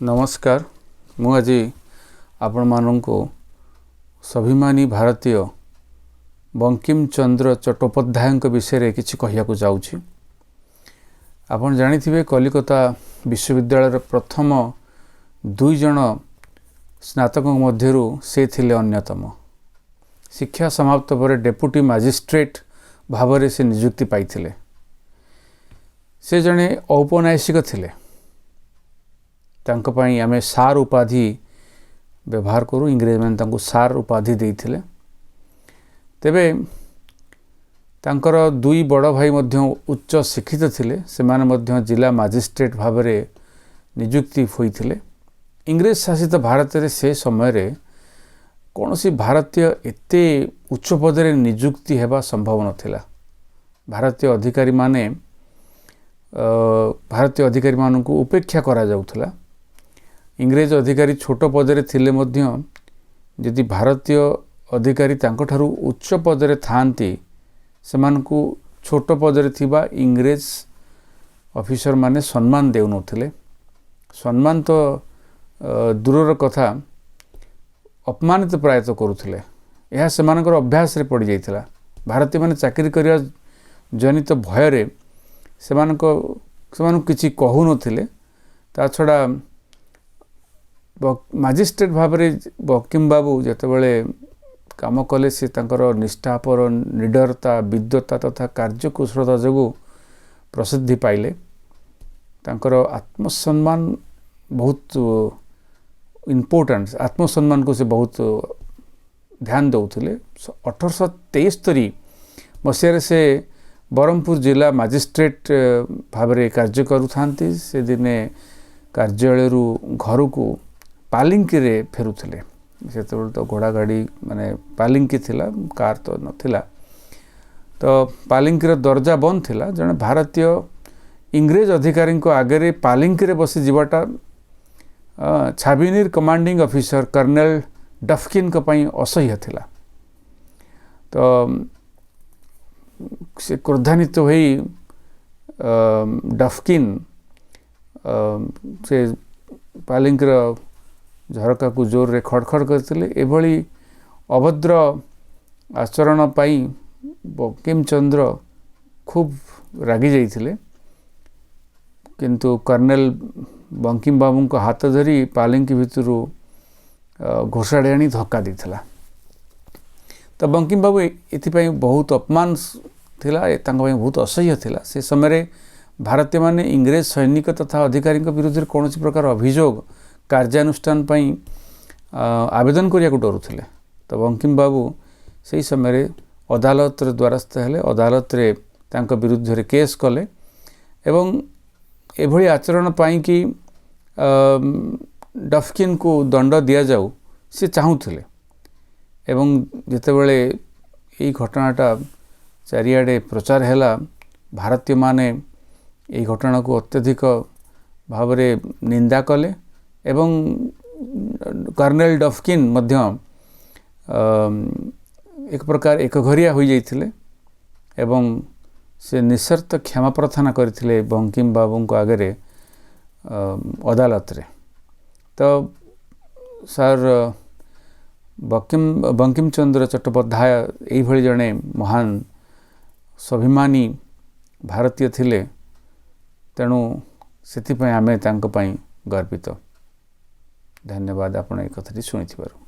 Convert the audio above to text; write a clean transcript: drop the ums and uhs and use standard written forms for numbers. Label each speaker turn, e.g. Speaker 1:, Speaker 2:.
Speaker 1: नमस्कार मु आज आपण मानू स्वाभिमानी भारतीय बंकिम चंद्र चट्टोपाध्याय विषय किसी कहया जाऊँगी। आपण जानी कलिकता विश्वविद्यालय प्रथम दुई जन स्नातक मध्यरु से थिले अन्यतम। शिक्षा समाप्त पर डेप्यूटी मजिस्ट्रेट भाव से नियुक्ति पाइथिले। से जने औपन्यासिक थिले। तांको पई आमे सार उपाधि व्यवहार करू। इंग्रेज मैंने तांको सार उपाधि देइथिले। तेबे तांकर दुई बड़ भाई मध्य उच्च शिक्षित थिले। से माने मध्य जिला मजिस्ट्रेट भाव में नियुक्ति होइथिले। इंग्रेज शासित भारत रे से समय रे कौनसी भारतीय एते उच्च पद रे नियुक्ति हेबा संभव नथिला। भारतीय अधिकारी मानकु उपेक्षा करा जाउथला। इंग्रेज अधिकारी छोट पदरे थिले मध्य यदि भारतीय अधिकारी तांको ठारू उच्च पदरे थांती सेमानकु छोट पदरे थिबा इंग्रेज ऑफिसर माने सम्मान देउ नथिले। सम्मान तो दूरर कथा अपमानित प्रायत करुथिले। यह सेमानकर अभ्यास रे पड़ जाइथिला। भारतीय माने चाकरी करिया जनित भय रे सेमानकु किछि कहू नथिले। ता छडा मजिस्ट्रेट भाव में बंकिम बाबू जितेबाला काम कले से निष्ठापर निडरता विद्वता तथा कार्यकुशलता जो प्रसिद्धि पाइले। तांकर आत्मसम्मान बहुत इम्पोर्टेंट। आत्मसम्मान को से बहुत ध्यान देउथिले। 1873 मसीह से बरहमपुर जिला मजिस्ट्रेट भाव में कार्य करुथांती। से दिने कार्यालय घर को पालिंकी रे फेरुथिले। से तो घोड़ा गाड़ी माने पालिंकी थिला, कार तो नथिला। तो पालिंकी रो दरजा बंद थिला। जने भारतीय इंग्रेज अधिकारी को आगे रे पालिंकी रे बसी जीवाटा छाबिनीर कमांडिंग ऑफिसर कर्नल डफकिन को पई असह्य थिला। तो से क्रोधान्वित होई डफकिन से पालिंकी रो झरका को जोर रे खड़खड़ करथिले। एभली अभद्र आचरण पाई बंकिम चंद्र खूब रागी जाइथिले। किंतु कर्नल बंकिम बाबू को हाथ धरी पालिंकी भितरु घोषाड़ी आनी धक्का देथिला। तो बंकिम बाबू एथिपाई बहुत अपमान थिला। तांको पई बहुत असह्य थिला। से समय भारतीय माने इंग्रेज सैनिक तथा अधिकारी विरुद्ध कौन प्रकार अभियोग कार्यानुष्ठान पई आवेदन करिया को डरुथिले। तो बंकिम बाबू से समय अदालत द्वारस्थ हेले। अदालत रे तांको विरुद्ध रे केस कले एवं एभली आचरण पाई कि डफकिन को दंड दिया जाऊ से चाहूथिले। एवं जेतेबेले एई घटनाटा चारियाडे प्रचार हैला, भारतीय माने एई घटना को अत्यधिक भाव में निंदा कले। एवं कर्नल डफकिन मध्य एक प्रकार एक घरिया हो जाइथिले एवं से निशर्त क्षमा प्रार्थना करथिले बंकिम बाबू को आगे अदालत रे। तो सर बंकिम चंद्र चट्टोपाध्याय एई भली जने महान स्वाभिमानी भारतीय थिले। तेणु सेथिपई आमे तांको पई गर्वित। धन्यवाद आपण ए कथाटी शुणिथिबारु।